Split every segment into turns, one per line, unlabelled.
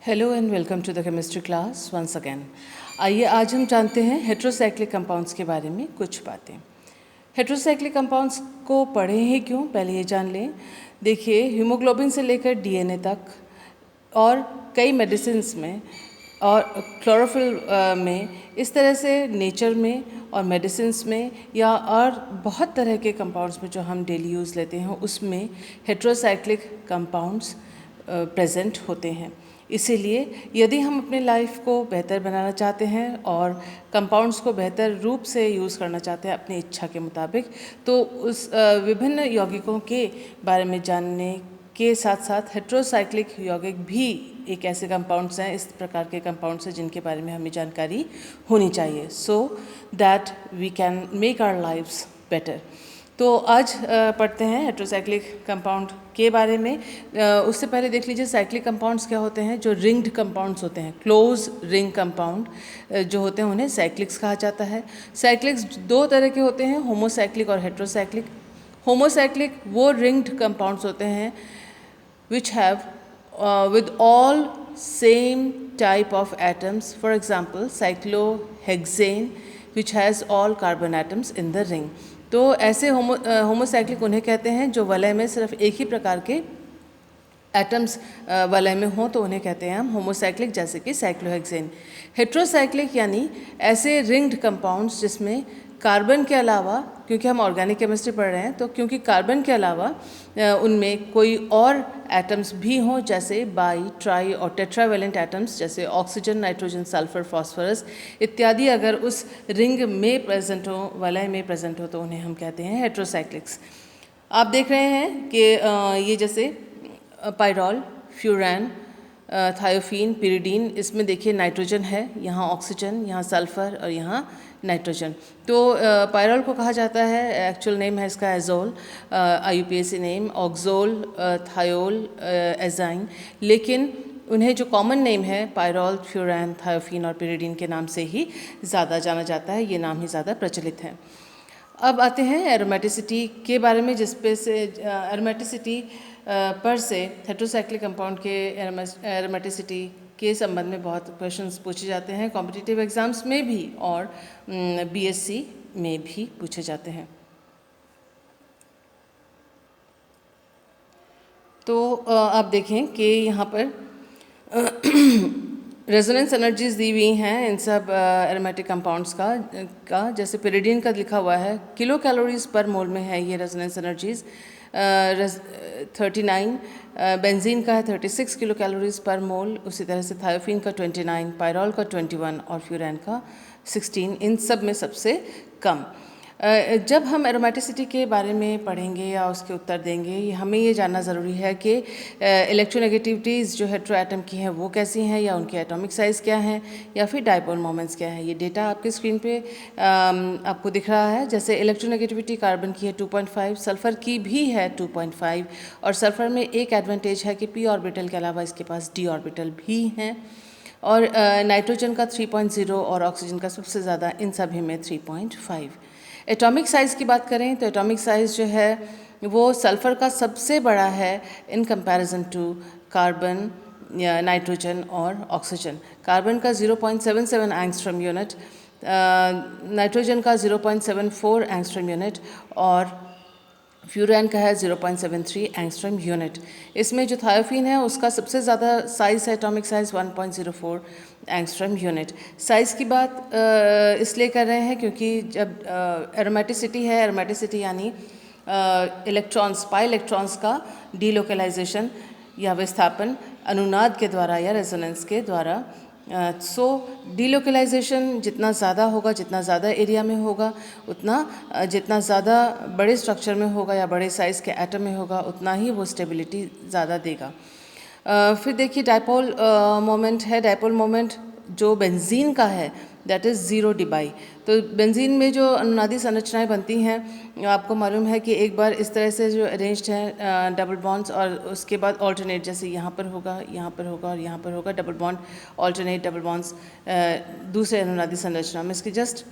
Hello and welcome to the chemistry class once again. आइए आज हम जानते हैं हेट्रोसाइक्लिक कंपाउंड्स के बारे में कुछ बातें। हेट्रोसाइक्लिक कंपाउंड्स को पढ़ें ही क्यों, पहले ये जान लें। देखिए, हीमोग्लोबिन से लेकर डीएनए तक और कई मेडिसिन्स में और क्लोरोफिल में, इस तरह से नेचर में और मेडिसिन्स में या और बहुत तरह के कंपाउंड्स में जो हम डेली यूज़ लेते हैं उसमें हेट्रोसाइक्लिक कंपाउंड्स प्रेजेंट होते हैं। इसीलिए यदि हम अपने लाइफ को बेहतर बनाना चाहते हैं और कंपाउंड्स को बेहतर रूप से यूज़ करना चाहते हैं अपनी इच्छा के मुताबिक, तो उस विभिन्न यौगिकों के बारे में जानने के साथ साथ हेट्रोसाइक्लिक यौगिक भी एक ऐसे कंपाउंड्स हैं, इस प्रकार के कंपाउंड्स हैं जिनके बारे में हमें जानकारी होनी चाहिए, so that we can make our lives better. तो आज पढ़ते हैं हेट्रोसाइक्लिक कंपाउंड के बारे में। उससे पहले देख लीजिए साइक्लिक कंपाउंड्स क्या होते हैं। जो रिंग्ड कंपाउंड्स होते हैं, क्लोज रिंग कंपाउंड जो होते हैं, उन्हें साइक्लिक्स कहा जाता है। साइक्लिक्स दो तरह के होते हैं, होमोसाइक्लिक और हेट्रोसाइक्लिक। होमोसाइक्लिक वो रिंग्ड कंपाउंड्स होते हैं which have with all same type of atoms, for example cyclohexane which has all carbon atoms in the ring। तो ऐसे होमोसाइक्लिक उन्हें कहते हैं जो वलय में सिर्फ एक ही प्रकार के एटम्स वलय में हों, तो उन्हें कहते हैं हम होमोसाइक्लिक, जैसे कि साइक्लोहेक्सेन। हेट्रोसाइक्लिक यानी ऐसे रिंग्ड कंपाउंड्स जिसमें कार्बन के अलावा, क्योंकि हम ऑर्गेनिक केमिस्ट्री पढ़ रहे हैं, तो क्योंकि कार्बन के अलावा उनमें कोई और एटम्स भी हों, जैसे बाई, ट्राई और टेट्रावेलेंट एटम्स, जैसे ऑक्सीजन, नाइट्रोजन, सल्फर, फास्फोरस इत्यादि अगर उस रिंग में प्रेजेंट हो, वलय में प्रेजेंट हो, तो उन्हें हम कहते हैं हेट्रोसाइक्लिक्स। आप देख रहे हैं कि ये जैसे पायरॉल, फ्यूरान, थायोफीन, पिरिडीन, इसमें देखिए नाइट्रोजन है, यहाँ ऑक्सीजन, यहाँ सल्फर और यहाँ नाइट्रोजन। तो पायरॉल को कहा जाता है, एक्चुअल नेम है इसका एजोल, IUPAC नेम ऑक्सोल, थायोल, एजाइन, लेकिन उन्हें जो कॉमन नेम है पायरॉल, फ्यूरान, थायोफीन और पिरिडीन के नाम से ही ज़्यादा जाना जाता है, ये नाम ही ज़्यादा प्रचलित है। अब आते हैं एरोमेटिसिटी के बारे में, जिस पे से एरोमेटिसिटी पर से हेट्रोसाइक्लिक कंपाउंड के एरोमेटिसिटी के संबंध में बहुत क्वेश्चंस पूछे जाते हैं कॉम्पिटिटिव एग्जाम्स में भी और BSc में भी पूछे जाते हैं। तो आप देखें कि यहाँ पर रेजोनेंस एनर्जीज दी हुई हैं इन सब एरोमेटिक कंपाउंड्स का जैसे पिरिडीन का लिखा हुआ है, किलो कैलोरीज पर मोल में है ये रेजोनेंस एनर्जीज 39, बेंजीन का है 36 किलो कैलोरीज पर मोल, उसी तरह से थायोफीन का 29, पायरॉल का 21 और फ्यूरान का 16, इन सब में सबसे कम। जब हम एरोमेटिसिटी के बारे में पढ़ेंगे या उसके उत्तर देंगे, हमें ये जानना ज़रूरी है कि इलेक्ट्रोनेगेटिविटीज़ जो हेट्रो एटम की हैं वो कैसी हैं, या उनके एटॉमिक साइज़ क्या हैं, या फिर डायपोल मोमेंट्स क्या हैं। ये डेटा आपके स्क्रीन पे आपको दिख रहा है। जैसे इलेक्ट्रोनेगेटिविटी कार्बन की है 2.5, सल्फ़र की भी है 2.5, और सल्फ़र में एक एडवांटेज है कि p ऑर्बिटल के अलावा इसके पास d ऑर्बिटल भी हैं, और नाइट्रोजन का 3.0 और ऑक्सीजन का सबसे ज़्यादा इन सभी में 3.5। एटॉमिक साइज़ की बात करें तो एटॉमिक साइज़ जो है वो सल्फ़र का सबसे बड़ा है in comparison to carbon, nitrogen और ऑक्सीजन। कार्बन का 0.77 एंगस्ट्रॉम यूनिट, नाइट्रोजन का 0.74 एंगस्ट्रॉम यूनिट और फ्यूरान का है 0.73 एंगस्ट्रॉम यूनिट। इसमें जो थायोफीन है उसका सबसे ज़्यादा साइज़ है, atomic size 1.04 angstrom unit. Size की बात इसलिए कर रहे हैं क्योंकि जब एरोमेटिसिटी है, एरोमेटिसिटी यानी इलेक्ट्रॉन्स, पाई इलेक्ट्रॉन्स का डीलोकलाइजेशन या विस्थापन अनुनाद के द्वारा या रेजोनेंस के द्वारा। सो डीलोकलाइजेशन जितना ज़्यादा होगा, जितना ज़्यादा एरिया में होगा, उतना जितना ज़्यादा बड़े स्ट्रक्चर में होगा या बड़े साइज़ के एटम में होगा, उतना ही वो स्टेबिलिटी ज़्यादा देगा। फिर देखिए डायपोल मोमेंट है। डायपोल मोमेंट जो बेंजीन का है दैट इज़ 0 डिबाई। तो बेंजीन में जो अनुनादी संरचनाएं बनती हैं, आपको मालूम है कि एक बार इस तरह से जो अरेंज्ड हैं डबल बॉन्ड्स, और उसके बाद ऑल्टरनेट, जैसे यहाँ पर होगा, यहाँ पर होगा और यहाँ पर होगा, double bond alternate, double bonds दूसरे अनुनादी संरचना में। इसके जस्ट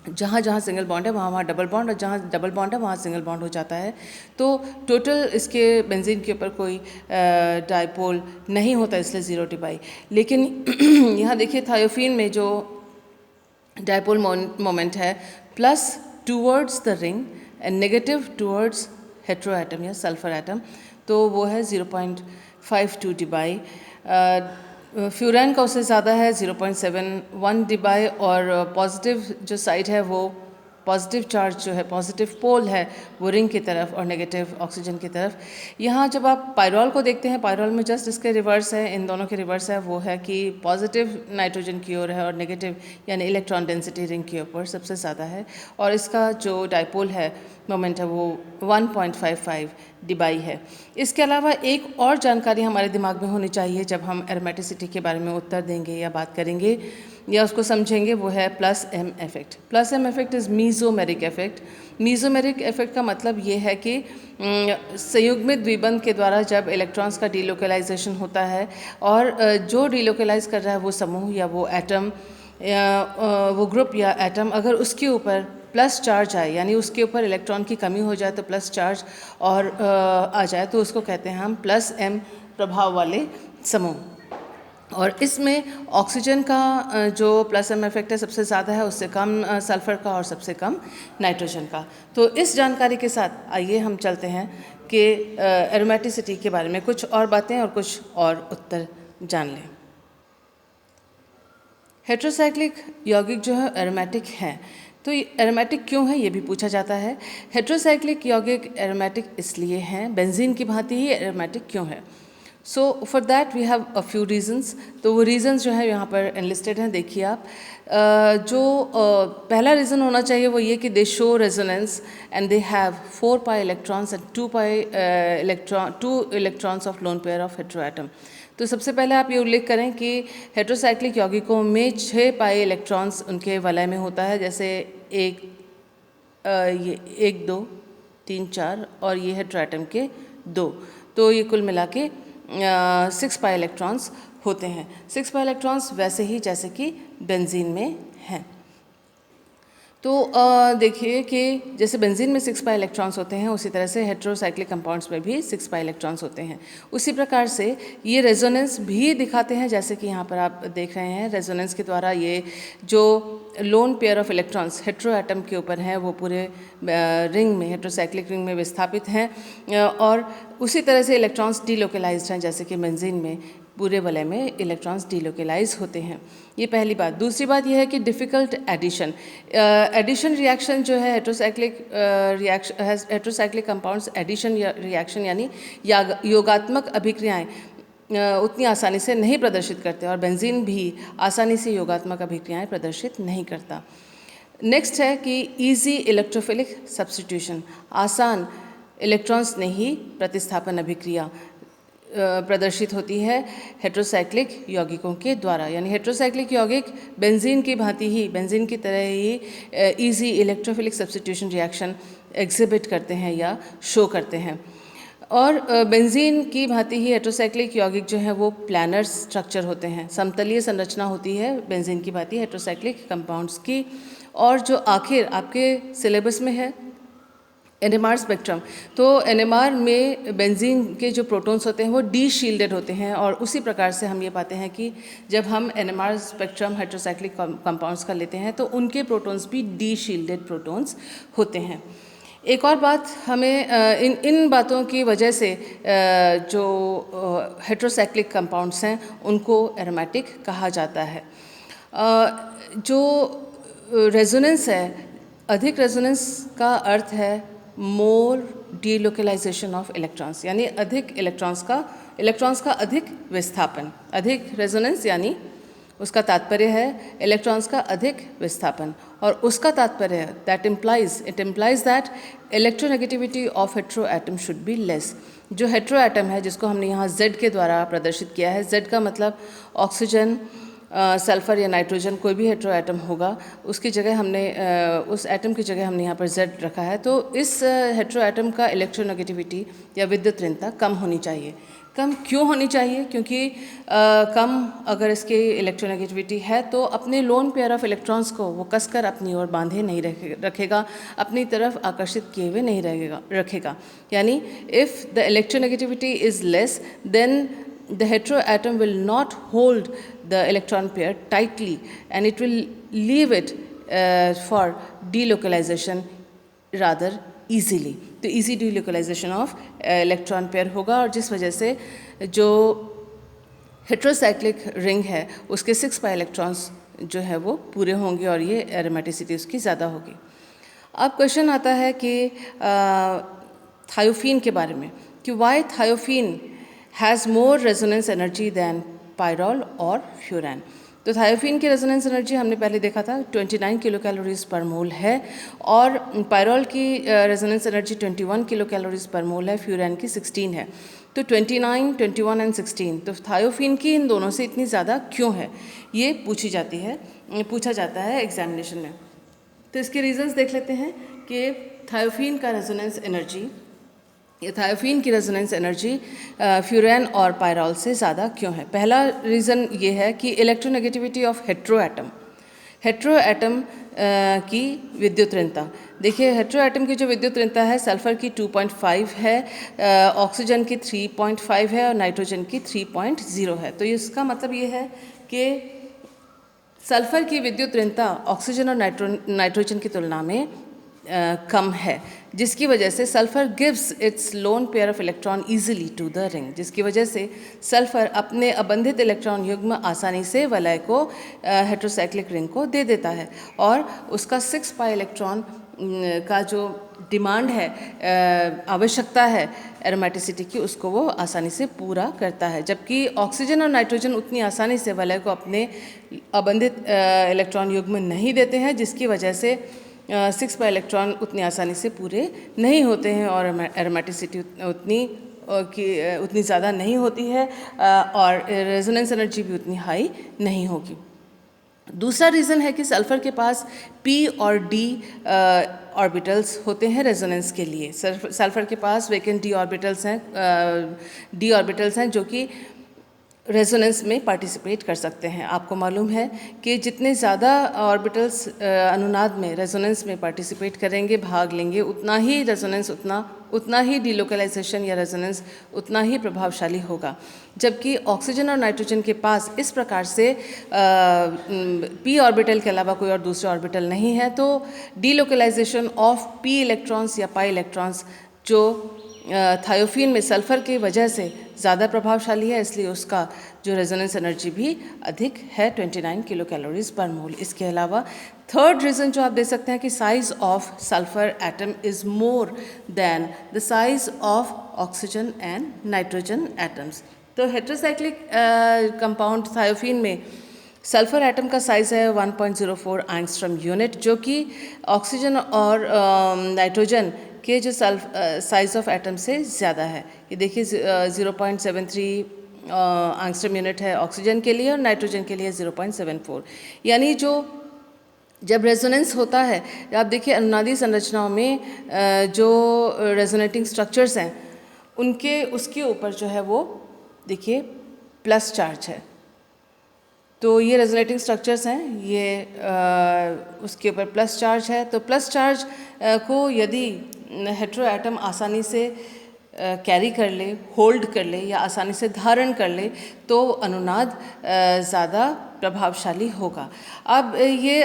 जहाँ जहाँ सिंगल बॉन्ड है वहाँ वहाँ डबल बॉन्ड, और जहाँ डबल बॉन्ड है वहाँ सिंगल बॉन्ड हो जाता है। तो टोटल इसके बेंजीन के ऊपर कोई डाइपोल नहीं होता, इसलिए ज़ीरो डिबाई। लेकिन यहाँ देखिए थायोफीन में जो डाइपोल मोमेंट है plus towards the ring and negative towards hetero atom या सल्फर एटम, तो वो है 0.52 डिबाई। फ्यूरान का उससे ज़्यादा है 0.71 डिबाई, और पॉजिटिव जो साइड है वो पॉजिटिव चार्ज जो है, पॉजिटिव पोल है वो रिंग की तरफ और नेगेटिव ऑक्सीजन की तरफ। यहाँ जब आप पायरॉल को देखते हैं, पायरॉल में जस्ट इसके रिवर्स है, इन दोनों के रिवर्स है, वो है कि पॉजिटिव नाइट्रोजन की ओर है और नेगेटिव यानी इलेक्ट्रॉन डेंसिटी रिंग के ऊपर सबसे ज़्यादा है, और इसका जो डाइपोल है मोमेंट है वो 1.55 डिबाई है। इसके अलावा एक और जानकारी हमारे दिमाग में होनी चाहिए जब हम एरोमेटिसिटी के बारे में उत्तर देंगे या बात करेंगे या उसको समझेंगे, वो है plus M effect. Plus M effect is mesomeric effect. Mesomeric effect का मतलब ये है कि संयुग्मित द्विबंध के द्वारा जब इलेक्ट्रॉन्स का डीलोकलाइजेशन होता है और जो डीलोकलाइज कर रहा है वो समूह या वो एटम या वो ग्रुप या एटम, अगर उसके ऊपर प्लस चार्ज आए यानी उसके ऊपर इलेक्ट्रॉन की कमी हो जाए तो प्लस चार्ज और आ जाए, तो उसको कहते हैं हम प्लस एम प्रभाव वाले समूह। और इसमें ऑक्सीजन का जो प्लस एम इफेक्ट है सबसे ज़्यादा है, उससे कम सल्फ़र का और सबसे कम नाइट्रोजन का। तो इस जानकारी के साथ आइए हम चलते हैं कि एरोमेटिसिटी के बारे में कुछ और बातें और कुछ और उत्तर जान लें। हेट्रोसाइक्लिक यौगिक जो है एरोमेटिक हैं, तो एरोमेटिक क्यों है ये भी पूछा जाता है। हेट्रोसाइक्लिक यौगिक एरोमेटिक इसलिए हैं, बेंजीन की भांति ही एरोमेटिक क्यों है। So for that we have a few reasons. तो वो रीजंस जो है यहाँ पर एनलिस्टेड हैं, देखिए आप। पहला रीज़न होना चाहिए वो ये कि दे show resonance and they have 4 pi electrons and 2 electrons of loan pair of hetero atom. तो सबसे पहले आप ये उल्लेख करें कि हेट्रोसाइक्लिक यौगिकों में 6 पाई इलेक्ट्रॉन्स उनके वलय में होता है, जैसे ये 1 2 3 4 और ये हेट्रो एटम के 2, तो ये कुल मिला के 6 पाई इलेक्ट्रॉन्स होते हैं। 6 पाई इलेक्ट्रॉन्स वैसे ही जैसे कि बेंजीन में हैं। तो देखिए कि जैसे बेंजीन में 6 पाई इलेक्ट्रॉन्स होते हैं, उसी तरह से हेट्रोसाइक्लिक कंपाउंड्स में भी 6 पाई इलेक्ट्रॉन्स होते हैं। उसी प्रकार से ये रेजोनेंस भी दिखाते हैं, जैसे कि यहाँ पर आप देख रहे हैं। रेजोनेंस के द्वारा ये जो loan pair of electrons hetero atom के ऊपर हैं वो पूरे रिंग में, हेट्रोसाइक्लिक रिंग में विस्थापित हैं, और उसी तरह से इलेक्ट्रॉन्स डीलोकलाइज्ड हैं, जैसे कि बेंजीन में पूरे वलय में इलेक्ट्रॉन्स डीलोकलाइज होते हैं। ये पहली बात। दूसरी बात यह है कि डिफ़िकल्ट एडिशन रिएक्शन जो है हेट्रोसाइक्लिक कंपाउंड्स एडिशन रिएक्शन यानी योगात्मक अभिक्रियाएं उतनी आसानी से नहीं प्रदर्शित करते, और बेंजीन भी आसानी से योगात्मक अभिक्रियाएं प्रदर्शित नहीं करता। नेक्स्ट है कि इजी इलेक्ट्रोफिलिक सब्स्टिट्यूशन, आसान इलेक्ट्रॉन्स ने ही प्रतिस्थापन अभिक्रिया प्रदर्शित होती है हेट्रोसाइक्लिक यौगिकों के द्वारा। यानी हेट्रोसाइक्लिक यौगिक बेंजीन की भांति ही, बेंजीन की तरह ही easy electrophilic substitution reaction exhibit करते हैं या शो करते हैं। और बेंजीन की भांति ही हेट्रोसाइक्लिक यौगिक जो है वो प्लानर स्ट्रक्चर होते हैं, समतलीय संरचना होती है बेंजीन की भांति हेट्रोसाइक्लिक कंपाउंड्स की। और जो आखिर आपके सिलेबस में है एनएमआर स्पेक्ट्रम, तो एनएमआर में बेंजीन के जो प्रोटॉन्स होते हैं वो डी शील्डेड होते हैं, और उसी प्रकार से हम ये पाते हैं कि जब हम एनएमआर स्पेक्ट्रम हेट्रोसाइक्लिक कंपाउंड्स का लेते हैं तो उनके प्रोटॉन्स भी डी शील्डेड प्रोटॉन्स होते हैं। एक और बात हमें इन बातों की वजह से जो हेट्रोसाइक्लिक कंपाउंड्स हैं उनको एरोमेटिक कहा जाता है। जो रेजोनेंस है, अधिक रेजोनेंस का अर्थ है मोर डीलोकलाइजेशन ऑफ इलेक्ट्रॉन्स, यानी अधिक इलेक्ट्रॉन्स का अधिक विस्थापन। अधिक रेजोनेंस यानी उसका तात्पर्य है इलेक्ट्रॉन्स का अधिक विस्थापन, और उसका तात्पर्य it implies that electronegativity of hetero atom should be less. जो हेट्रो एटम है जिसको हमने यहाँ Z के द्वारा प्रदर्शित किया है, Z का मतलब ऑक्सीजन, सल्फ़र या नाइट्रोजन, कोई भी हेट्रो एटम होगा उसकी जगह हमने उस एटम की जगह हमने यहाँ पर Z रखा है। तो इस हेट्रो एटम का इलेक्ट्रोनेगेटिविटी या विद्युत ऋणता कम होनी चाहिए। कम क्यों होनी चाहिए? क्योंकि कम अगर इसकी इलेक्ट्रोनेगेटिविटी है तो अपने लोन पेयर ऑफ इलेक्ट्रॉन्स को वो कसकर अपनी ओर बांधे नहीं रखेगा, अपनी तरफ आकर्षित किए हुए नहीं रखेगा। यानी if the electronegativity is less than the hetero atom will not hold the electron pair tightly and it will leave it for delocalization rather easily. तो easy delocalization of electron pair होगा और जिस वजह से जो heterocyclic ring है उसके 6 pi electrons जो है वो पूरे होंगे और ये एरोमेटिसिटी उसकी ज़्यादा होगी। अब क्वेश्चन आता है कि थायोफीन के बारे में कि why thiophene has more resonance energy than pyrrole और फ्यूरैन। तो थायोफीन की रेजोनेंस एनर्जी हमने पहले देखा था 29 किलो कैलोरीज पर मोल है और पायरॉल की रेजोनेंस एनर्जी 21 किलो कैलोरीज पर मोल है, फ्यूरैन की 16 है। तो 29, 21 एंड 16, तो थायोफीन की इन दोनों से इतनी ज़्यादा क्यों है, ये पूछा जाता है एग्जामिनेशन में। तो इसके रीजंस देख लेते हैं कि थायोफीन का रेजोनेंस एनर्जी थायोफीन की रेजोनेंस एनर्जी फ्यूरैन और पायरॉल से ज़्यादा क्यों है। पहला रीज़न ये है कि इलेक्ट्रोनेगेटिविटी ऑफ हेट्रो एटम की विद्युत ऋणता। देखिए हेट्रो एटम की जो विद्युत ऋणता है सल्फ़र की 2.5 है, ऑक्सीजन की 3.5 है और नाइट्रोजन की 3.0 है। तो इसका मतलब ये है कि सल्फ़र की विद्युत ऋणता ऑक्सीजन और नाइट्रोजन की तुलना में कम है, जिसकी वजह से sulphur gives its lone pair of electron easily to the ring, जिसकी वजह से सल्फ़र अपने अबंधित इलेक्ट्रॉन युग्म आसानी से वलय को हेट्रोसाइक्लिक रिंग को दे देता है और उसका 6 पाई इलेक्ट्रॉन का जो डिमांड है, आवश्यकता है एरोमेटिसिटी की, उसको वो आसानी से पूरा करता है। जबकि ऑक्सीजन और नाइट्रोजन उतनी आसानी से वलय को अपने अबंधित इलेक्ट्रॉन युग्म नहीं देते हैं, जिसकी वजह से 6 पाई इलेक्ट्रॉन उतनी आसानी से पूरे नहीं होते हैं और एरोमेटिसिटी उतनी ज़्यादा नहीं होती है और रेजोनेंस एनर्जी भी उतनी हाई नहीं होगी। दूसरा रीज़न है कि सल्फ़र के पास p और d ऑर्बिटल्स होते हैं रेजोनेंस के लिए। सल्फ़र के पास वेकेंट d ऑर्बिटल्स हैं जो कि रेजोनेंस में पार्टिसिपेट कर सकते हैं। आपको मालूम है कि जितने ज़्यादा ऑर्बिटल्स अनुनाद में रेजोनेंस में पार्टिसिपेट करेंगे, भाग लेंगे, उतना ही रेजोनेंस उतना ही डिलोकलाइजेशन या रेजोनेंस उतना ही प्रभावशाली होगा। जबकि ऑक्सीजन और नाइट्रोजन के पास इस प्रकार से p ऑर्बिटल के अलावा कोई और दूसरे ऑर्बिटल नहीं है, तो डिलोकलाइजेशन ऑफ p इलेक्ट्रॉन्स या पाई इलेक्ट्रॉन्स जो थायोफीन में सल्फ़र की वजह से ज़्यादा प्रभावशाली है, इसलिए उसका जो रेजोनेंस एनर्जी भी अधिक है 29 किलो कैलोरीज पर मोल। इसके अलावा थर्ड रीज़न जो आप दे सकते हैं कि size of sulphur atom is more than the size of oxygen and nitrogen atoms. तो हेट्रोसाइक्लिक कंपाउंड थायोफीन में सल्फ़र एटम का साइज़ है 1.04 एंगस्ट्रॉम यूनिट, जो कि ऑक्सीजन और नाइट्रोजन के जो साइज़ ऑफ एटम से ज़्यादा है। ये देखिए 0.73 एंगस्ट्रॉम यूनिट है ऑक्सीजन के लिए और नाइट्रोजन के लिए 0.74। यानी जब रेजोनेंस होता है, आप देखिए अनुनादी संरचनाओं में जो रेजोनेटिंग स्ट्रक्चर्स हैं उसके ऊपर जो है वो देखिए प्लस चार्ज है। तो ये रेजोनेटिंग स्ट्रक्चर्स हैं, ये उसके ऊपर प्लस चार्ज है। तो प्लस चार्ज को यदि हेट्रो एटम आसानी से कैरी कर ले, होल्ड कर ले या आसानी से धारण कर ले तो अनुनाद ज़्यादा प्रभावशाली होगा। अब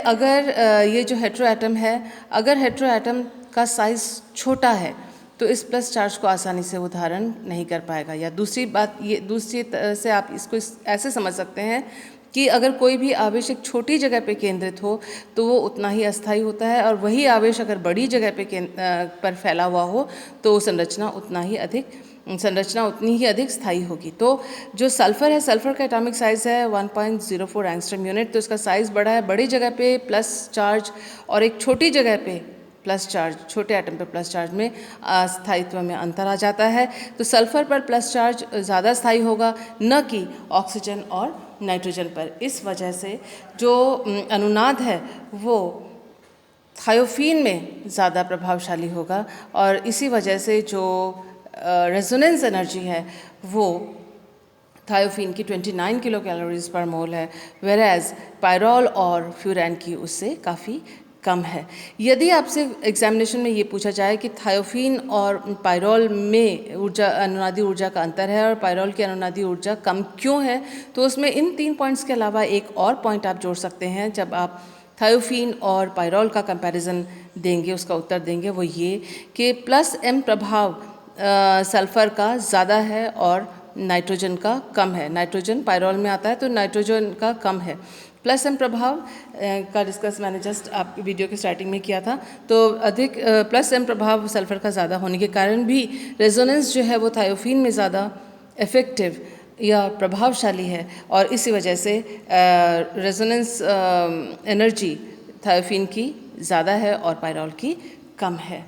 अगर ये जो हेट्रो एटम है, अगर हेट्रो एटम का साइज़ छोटा है तो इस प्लस चार्ज को आसानी से वो धारण नहीं कर पाएगा। या दूसरी तरह से आप इसको ऐसे समझ सकते हैं कि अगर कोई भी आवेश एक छोटी जगह पे केंद्रित हो तो वो उतना ही अस्थायी होता है, और वही आवेश अगर बड़ी जगह पर फैला हुआ हो तो संरचना उतनी ही अधिक स्थायी होगी। तो जो सल्फ़र है, सल्फ़र का एटॉमिक साइज़ है 1.04 एंगस्ट्रॉम यूनिट, तो इसका साइज़ बड़ा है। बड़ी जगह पे प्लस चार्ज और एक छोटी जगह पे प्लस चार्ज, छोटे एटम पर प्लस चार्ज में स्थायित्व में अंतर आ जाता है। तो सल्फ़र पर प्लस चार्ज ज़्यादा स्थायी होगा, न कि ऑक्सीजन और नाइट्रोजन पर। इस वजह से जो अनुनाद है वो थायोफीन में ज़्यादा प्रभावशाली होगा और इसी वजह से जो रेजोनेंस एनर्जी है वो थायोफीन की 29 किलो कैलोरीज पर मोल है, वेराज पायरोल और फ्यूरैन की उससे काफ़ी कम है। यदि आपसे एग्जामिनेशन में ये पूछा जाए कि थायोफीन और पायरोल में ऊर्जा अनुनादी ऊर्जा का अंतर है और पायरोल की अनुनादी ऊर्जा कम क्यों है, तो उसमें इन 3 पॉइंट्स के अलावा एक और पॉइंट आप जोड़ सकते हैं। जब आप थायोफीन और पायरोल का कंपैरिजन देंगे, उसका उत्तर देंगे, वो ये कि +m प्रभाव सल्फ़र का ज़्यादा है और नाइट्रोजन का कम है। नाइट्रोजन पायरोल में आता है तो नाइट्रोजन का कम है। +m प्रभाव का डिस्कस मैंने जस्ट आप वीडियो के स्टार्टिंग में किया था। तो अधिक +m प्रभाव सल्फ़र का ज़्यादा होने के कारण भी रेजोनेंस जो है वो थायोफीन में ज़्यादा इफ़ेक्टिव या प्रभावशाली है और इसी वजह से रेजोनेंस एनर्जी थायोफीन की ज़्यादा है और पायरोल की कम है।